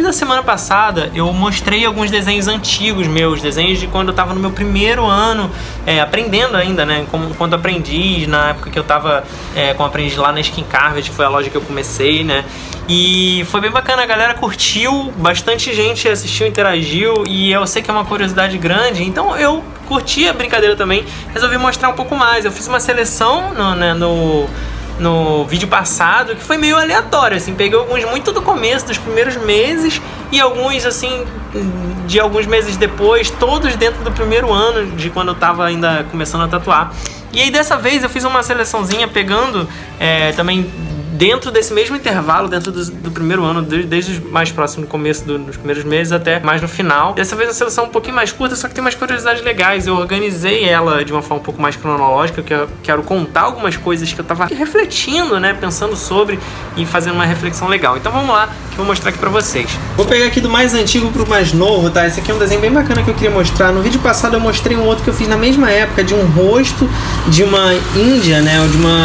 da semana passada eu mostrei alguns desenhos antigos meus, desenhos de quando eu tava no meu primeiro ano, aprendendo ainda, né, enquanto aprendiz, na época que eu tava como aprendiz lá na Skin Carpet, que foi a loja que eu comecei, né. E foi bem bacana, a galera curtiu, bastante gente assistiu, interagiu, e eu sei que é uma curiosidade grande, então eu curti a brincadeira também, resolvi mostrar um pouco mais. Eu fiz uma seleção no vídeo passado, que foi meio aleatório, assim, peguei alguns muito do começo, dos primeiros meses, e alguns, assim, de alguns meses depois, todos dentro do primeiro ano, de quando eu tava ainda começando a tatuar. E aí dessa vez eu fiz uma seleçãozinha pegando também dentro desse mesmo intervalo, dentro do primeiro ano, desde o mais próximo do começo dos primeiros meses até mais no final. Dessa vez a seleção é um pouquinho mais curta, só que tem umas curiosidades legais. Eu organizei ela de uma forma um pouco mais cronológica, que eu quero contar algumas coisas que eu tava refletindo, né, pensando sobre e fazendo uma reflexão legal. Então vamos lá, que eu vou mostrar aqui pra vocês. Vou pegar aqui do mais antigo pro mais novo, tá? Esse aqui é um desenho bem bacana que eu queria mostrar. No vídeo passado eu mostrei um outro que eu fiz na mesma época, de um rosto de uma índia, né, ou de uma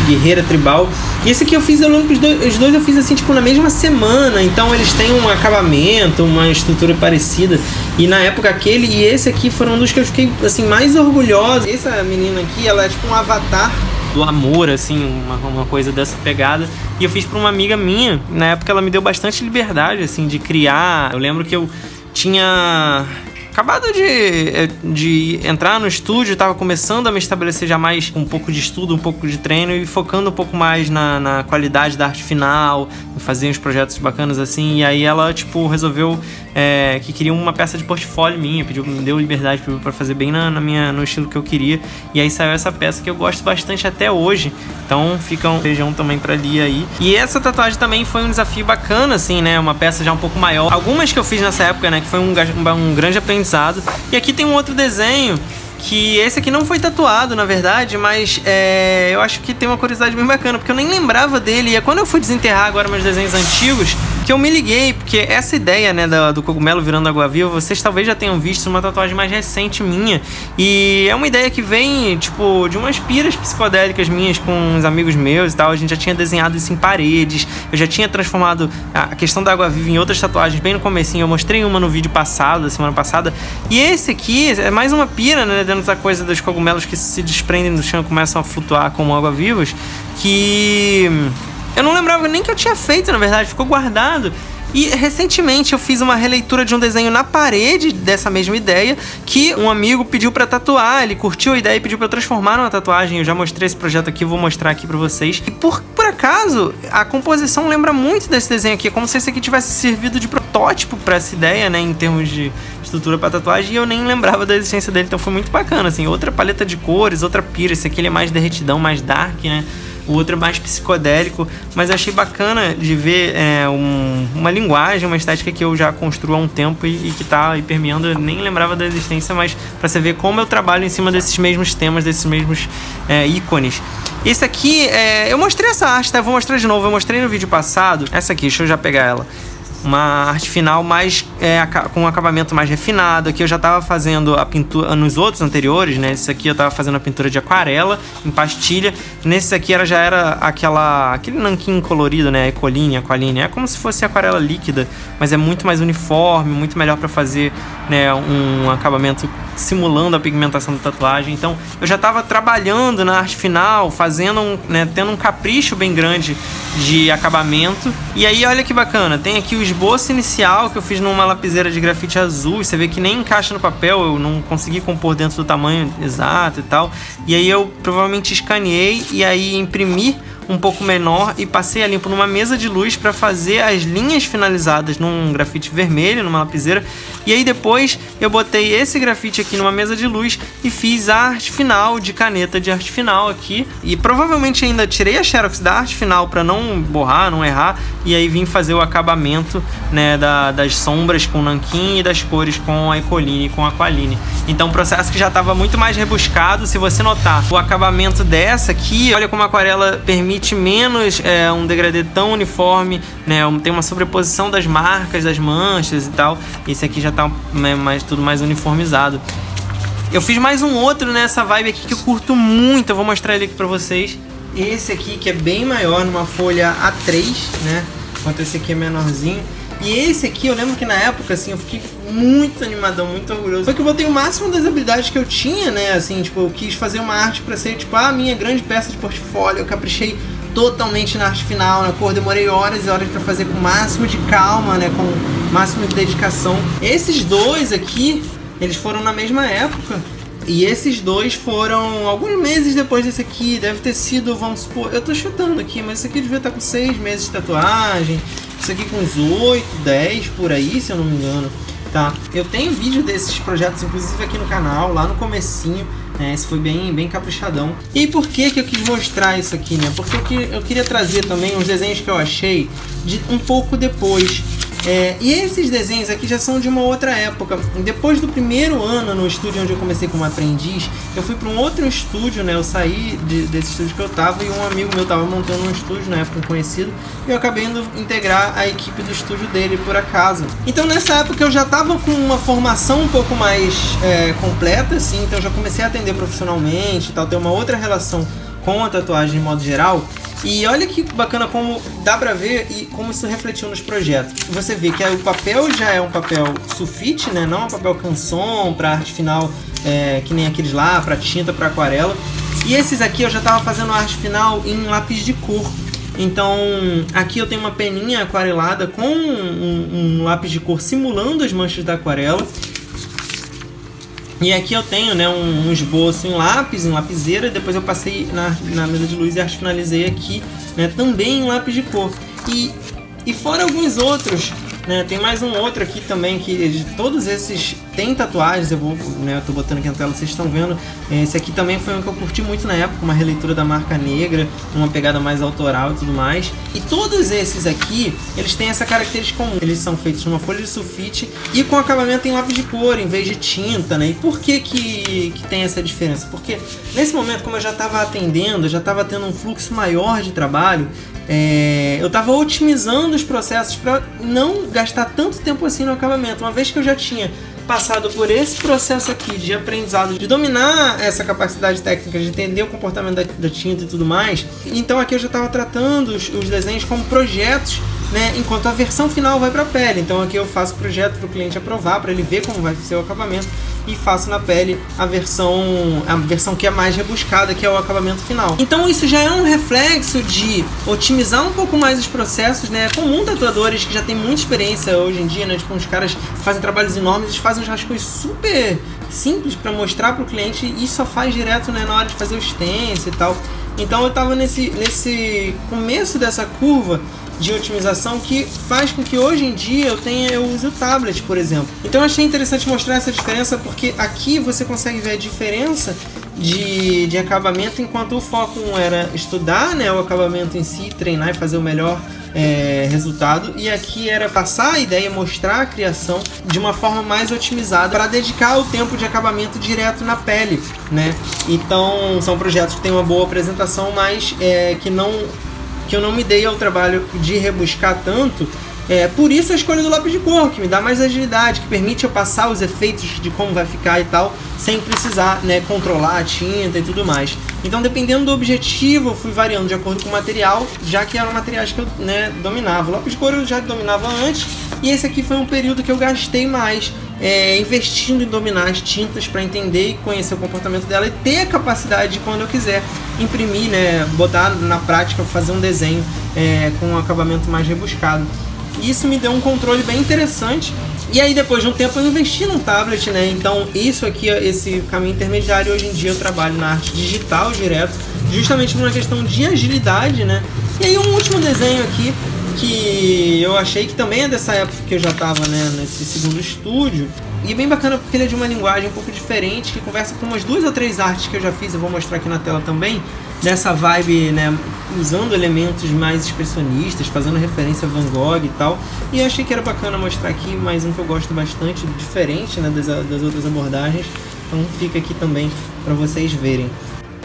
guerreira tribal. E esse aqui eu fiz, eu lembro que os dois eu fiz assim, tipo, na mesma semana. Então eles têm um acabamento, uma estrutura parecida. E na época aquele e esse aqui foram um dos que eu fiquei, assim, mais orgulhosa. Essa menina aqui, ela é tipo um avatar do amor, assim, uma coisa dessa pegada. E eu fiz pra uma amiga minha. Na época ela me deu bastante liberdade, assim, de criar. Eu lembro que eu tinha acabado de entrar no estúdio, estava começando a me estabelecer já mais com um pouco de estudo, um pouco de treino e focando um pouco mais na qualidade da arte final, em fazer uns projetos bacanas assim. E aí ela, tipo, resolveu que queria uma peça de portfólio minha, me deu liberdade para fazer bem no estilo que eu queria. E aí saiu essa peça que eu gosto bastante até hoje. Então fica um feijão também pra ali aí. E essa tatuagem também foi um desafio bacana, assim, né? Uma peça já um pouco maior. Algumas que eu fiz nessa época, né? Que foi um grande aprendizado. E aqui tem um outro desenho, que esse aqui não foi tatuado, na verdade, mas eu acho que tem uma curiosidade bem bacana, porque eu nem lembrava dele. E é quando eu fui desenterrar agora meus desenhos antigos que eu me liguei, porque essa ideia, né, do cogumelo virando água-viva, vocês talvez já tenham visto uma tatuagem mais recente minha. E é uma ideia que vem, tipo, de umas piras psicodélicas minhas com uns amigos meus e tal. A gente já tinha desenhado isso em paredes, eu já tinha transformado a questão da água-viva em outras tatuagens bem no comecinho. Eu mostrei uma no vídeo passado, da semana passada. E esse aqui é mais uma pira, né, dentro dessa coisa dos cogumelos que se desprendem do chão e começam a flutuar como água-vivas, que eu não lembrava nem que eu tinha feito, na verdade, ficou guardado. E recentemente eu fiz uma releitura de um desenho na parede dessa mesma ideia, que um amigo pediu pra tatuar, ele curtiu a ideia e pediu pra eu transformar numa tatuagem. Eu já mostrei esse projeto aqui, vou mostrar aqui pra vocês. E por acaso, a composição lembra muito desse desenho aqui, é como se esse aqui tivesse servido de protótipo pra essa ideia, né, em termos de estrutura pra tatuagem, e eu nem lembrava da existência dele, então foi muito bacana, assim. Outra paleta de cores, outra pira, esse aqui ele é mais derretidão, mais dark, né. O outro é mais psicodélico, mas achei bacana de ver uma linguagem, uma estética que eu já construo há um tempo e que tá aí permeando. Eu nem lembrava da existência, mas pra você ver como eu trabalho em cima desses mesmos temas, desses mesmos ícones. Esse aqui, eu mostrei essa arte, tá? Eu vou mostrar de novo, eu mostrei no vídeo passado. Essa aqui, deixa eu já pegar ela. Uma arte final mais com um acabamento mais refinado. Aqui eu já estava fazendo a pintura nos outros anteriores, né? Esse aqui eu estava fazendo a pintura de aquarela em pastilha. Nesse aqui já era aquele nanquim colorido, né? Ecoline, aqualine. É como se fosse aquarela líquida, mas é muito mais uniforme, muito melhor para fazer, né, um acabamento simulando a pigmentação da tatuagem. Então eu já estava trabalhando na arte final, fazendo tendo um capricho bem grande de acabamento. E aí olha que bacana, tem aqui o esboço inicial que eu fiz numa lapiseira de grafite azul. Você vê que nem encaixa no papel, eu não consegui compor dentro do tamanho exato e tal. E aí eu provavelmente escaneei e aí imprimi um pouco menor e passei a limpo numa mesa de luz para fazer as linhas finalizadas num grafite vermelho, numa lapiseira. E aí depois eu botei esse grafite aqui numa mesa de luz e fiz a arte final de caneta de arte final aqui. E provavelmente ainda tirei a xerox da arte final para não borrar, não errar. E aí vim fazer o acabamento, né, das sombras com nanquim e das cores com a Ecoline e com a Aqualine. Então um processo que já estava muito mais rebuscado. Se você notar o acabamento dessa aqui, olha como a aquarela permite menos um degradê tão uniforme, né? Tem uma sobreposição das marcas, das manchas e tal. Esse aqui já tá tudo mais uniformizado. Eu fiz mais um outro nessa vibe aqui que eu curto muito. Eu vou mostrar ele aqui pra vocês. Esse aqui que é bem maior, numa folha A3, né? Enquanto esse aqui é menorzinho. E esse aqui, eu lembro que na época, assim, eu fiquei muito animadão, muito orgulhoso. Foi que eu botei o máximo das habilidades que eu tinha, né, assim, tipo, eu quis fazer uma arte pra ser, tipo, a minha grande peça de portfólio. Eu caprichei totalmente na arte final, na cor, demorei horas e horas pra fazer com o máximo de calma, né, com o máximo de dedicação. Esses dois aqui, eles foram na mesma época. E esses dois foram alguns meses depois desse aqui. Deve ter sido, vamos supor, eu tô chutando aqui, mas esse aqui devia estar com 6 meses de tatuagem. Isso aqui com uns 8, 10 por aí, se eu não me engano. Tá, eu tenho vídeo desses projetos, inclusive aqui no canal, lá no comecinho. Esse foi bem caprichadão. E por que eu quis mostrar isso aqui, né? Porque eu queria trazer também uns desenhos que eu achei de um pouco depois. E esses desenhos aqui já são de uma outra época. Depois do primeiro ano no estúdio onde eu comecei como aprendiz, eu fui para um outro estúdio, né? Eu saí desse estúdio que eu tava e um amigo meu tava montando um estúdio, na época, um conhecido, e eu acabei indo integrar a equipe do estúdio dele por acaso. Então nessa época eu já tava com uma formação um pouco mais completa, assim, então eu já comecei a atender profissionalmente e tal, ter uma outra relação com a tatuagem de modo geral. E olha que bacana como dá pra ver e como isso refletiu nos projetos. Você vê que o papel já é um papel sulfite, né? Não é um papel canson pra arte final, que nem aqueles lá, pra tinta, pra aquarela. E esses aqui eu já tava fazendo a arte final em lápis de cor. Então aqui eu tenho uma peninha aquarelada com um lápis de cor simulando as manchas da aquarela. E aqui eu tenho, né, um esboço em lápis, em lapiseira, e depois eu passei na mesa de luz e arte finalizei aqui, né, também em lápis de cor. E fora alguns outros, né, tem mais um outro aqui também, que todos esses têm tatuagens, eu tô botando aqui na tela, vocês estão vendo. Esse aqui também foi um que eu curti muito na época, uma releitura da Marca Negra, uma pegada mais autoral e tudo mais. E todos esses aqui, eles têm essa característica comum, eles são feitos de uma folha de sulfite e com acabamento em lápis de cor, em vez de tinta, né? E por que tem essa diferença? Porque nesse momento, como eu já estava atendendo, eu já estava tendo um fluxo maior de trabalho, eu estava otimizando os processos para não gastar tanto tempo assim no acabamento, uma vez que eu já tinha passado por esse processo aqui de aprendizado, de dominar essa capacidade técnica, de entender o comportamento da tinta e tudo mais. Então aqui eu já estava tratando os desenhos como projetos, né, enquanto a versão final vai para a pele. Então aqui eu faço o projeto para o cliente aprovar, para ele ver como vai ser o acabamento, e faço na pele a versão que é mais rebuscada, que é o acabamento final. Então isso já é um reflexo de otimizar um pouco mais os processos, né? É comum tatuadores que já têm muita experiência hoje em dia, né? Tipo, uns caras que fazem trabalhos enormes, eles fazem uns rascunhos super simples para mostrar para o cliente e só faz direto, né, na hora de fazer o stencil e tal. Então eu tava nesse começo dessa curva de otimização que faz com que hoje em dia eu use o tablet, por exemplo. Então eu achei interessante mostrar essa diferença, porque aqui você consegue ver a diferença de acabamento, enquanto o foco era estudar, né, o acabamento em si, treinar e fazer o melhor resultado, e aqui era passar a ideia, mostrar a criação de uma forma mais otimizada para dedicar o tempo de acabamento direto na pele, né? Então são projetos que têm uma boa apresentação, mas que eu não me dei ao trabalho de rebuscar tanto. Por isso a escolha do lápis de cor, que me dá mais agilidade, que permite eu passar os efeitos de como vai ficar e tal, sem precisar, né, controlar a tinta e tudo mais. Então, dependendo do objetivo, eu fui variando de acordo com o material, já que eram materiais que eu, né, dominava. O lápis de cor eu já dominava antes, e esse aqui foi um período que eu gastei mais investindo em dominar as tintas para entender e conhecer o comportamento dela e ter a capacidade de, quando eu quiser, imprimir, né, botar na prática, fazer um desenho com um acabamento mais rebuscado. E isso me deu um controle bem interessante. E aí depois de um tempo eu investi num tablet, né? Então isso aqui, esse caminho intermediário, hoje em dia eu trabalho na arte digital direto, justamente por uma questão de agilidade, né? E aí um último desenho aqui, que eu achei que também é dessa época que eu já estava, né, nesse segundo estúdio. E é bem bacana porque ele é de uma linguagem um pouco diferente, que conversa com umas 2 ou 3 artes que eu já fiz, eu vou mostrar aqui na tela também, dessa vibe, né, usando elementos mais expressionistas, fazendo referência a Van Gogh e tal. E eu achei que era bacana mostrar aqui mais um que eu gosto bastante, diferente, né, das outras abordagens. Então fica aqui também para vocês verem.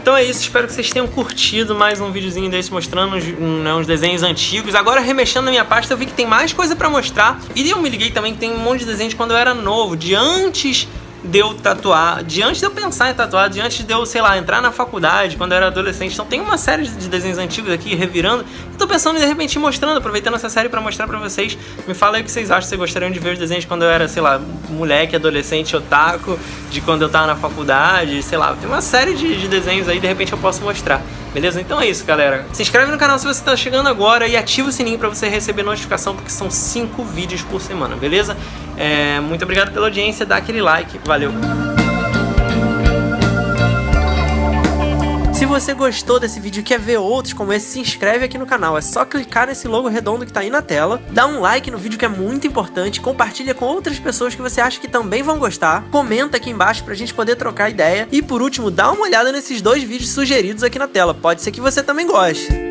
Então é isso, espero que vocês tenham curtido mais um videozinho desse mostrando uns desenhos antigos. Agora, remexendo na minha pasta, eu vi que tem mais coisa pra mostrar. E eu me liguei também que tem um monte de desenhos de quando eu era novo, de antes de eu tatuar, de antes de eu pensar em tatuar, de antes de eu, sei lá, entrar na faculdade, quando eu era adolescente. Então tem uma série de desenhos antigos aqui, revirando. Eu tô pensando em, de repente, mostrando, aproveitando essa série pra mostrar pra vocês. Me fala aí o que vocês acham, se gostariam de ver os desenhos quando eu era, sei lá, moleque, adolescente, otaku, de quando eu tava na faculdade, sei lá. Tem uma série de desenhos aí, de repente eu posso mostrar. Beleza? Então é isso, galera. Se inscreve no canal se você tá chegando agora e ativa o sininho pra você receber notificação, porque são 5 vídeos por semana, beleza? Muito obrigado pela audiência, dá aquele like, valeu! Se você gostou desse vídeo e quer ver outros como esse, se inscreve aqui no canal. É só clicar nesse logo redondo que tá aí na tela, dá um like no vídeo que é muito importante, compartilha com outras pessoas que você acha que também vão gostar, comenta aqui embaixo pra gente poder trocar ideia e por último, dá uma olhada nesses 2 vídeos sugeridos aqui na tela, pode ser que você também goste.